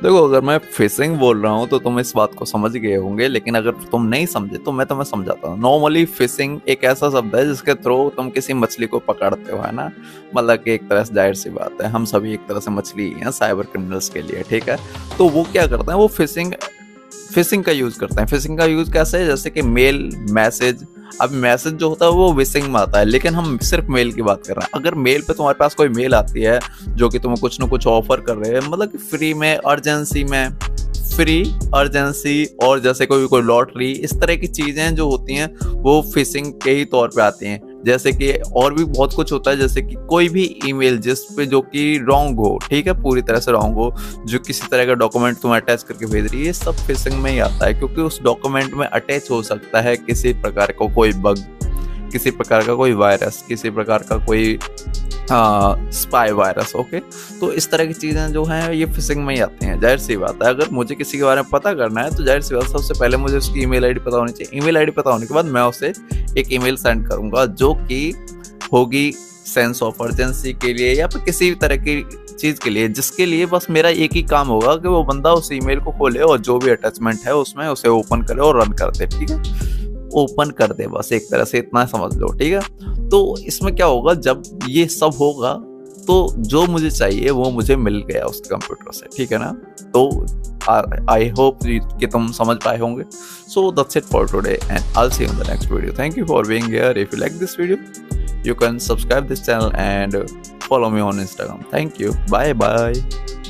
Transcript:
देखो, अगर मैं फिशिंग बोल रहा हूँ तो तुम इस बात को समझ गए होंगे, लेकिन अगर तुम नहीं समझे तो मैं तुम्हें समझाता हूँ। नॉर्मली फिशिंग एक ऐसा शब्द है जिसके थ्रू तुम किसी मछली को पकड़ते हो, है ना। मतलब कि एक तरह से जाहिर सी बात है, हम सभी एक तरह से मछली ही हैं साइबर क्रिमिनल्स के लिए, ठीक है। तो वो क्या करते हैं, वो फिशिंग फिशिंग का यूज करते हैं। फिशिंग का यूज कैसे है, जैसे कि मेल मैसेज। अब मैसेज जो होता है वो विशिंग में आता है, लेकिन हम सिर्फ मेल की बात कर रहे हैं। अगर मेल पे तुम्हारे पास कोई मेल आती है जो कि तुम्हें कुछ ना कुछ ऑफर कर रहे हैं, मतलब कि फ्री में, अर्जेंसी में, फ्री, अर्जेंसी, और जैसे कोई कोई लॉटरी, इस तरह की चीजें जो होती हैं वो फिशिंग के ही तौर पे आती हैं। जैसे कि और भी बहुत कुछ होता है, जैसे कि कोई भी ईमेल जिस पे जो कि रॉन्ग हो, ठीक है, पूरी तरह से रॉन्ग हो, जो किसी तरह का डॉक्यूमेंट तुम अटैच करके भेज रही है, ये सब फिशिंग में ही आता है। क्योंकि उस डॉक्यूमेंट में अटैच हो सकता है किसी प्रकार का कोई बग, किसी प्रकार का कोई वायरस, किसी प्रकार का कोई स्पाई वायरस। ओके, तो इस तरह की चीज़ें जो हैं ये फिशिंग में ही आती हैं। जाहिर सी बात है, अगर मुझे किसी के बारे में पता करना है तो जाहिर सी बात है सबसे पहले मुझे उसकी ईमेल आईडी पता होनी चाहिए। ईमेल आईडी पता होने के बाद मैं उसे एक ईमेल सेंड करूंगा जो कि होगी सेंस ऑफ अर्जेंसी के लिए या फिर किसी भी तरह की चीज़ के लिए, जिसके लिए बस मेरा एक ही काम होगा कि वो बंदा उस ईमेल को खोले और जो भी अटैचमेंट है उसमें उसे ओपन करे और रन कर दे, ठीक है। ओपन कर दे, बस एक तरह से इतना समझ लो, ठीक है। तो इसमें क्या होगा, जब ये सब होगा तो जो मुझे चाहिए वो मुझे मिल गया उस कंप्यूटर से, ठीक है ना। तो आई होप कि तुम समझ पाए होंगे। So that's it for today and I will see you in the next video. Thank you for being here. If you like this video you can subscribe this channel and follow me on Instagram. Thank you. Bye bye.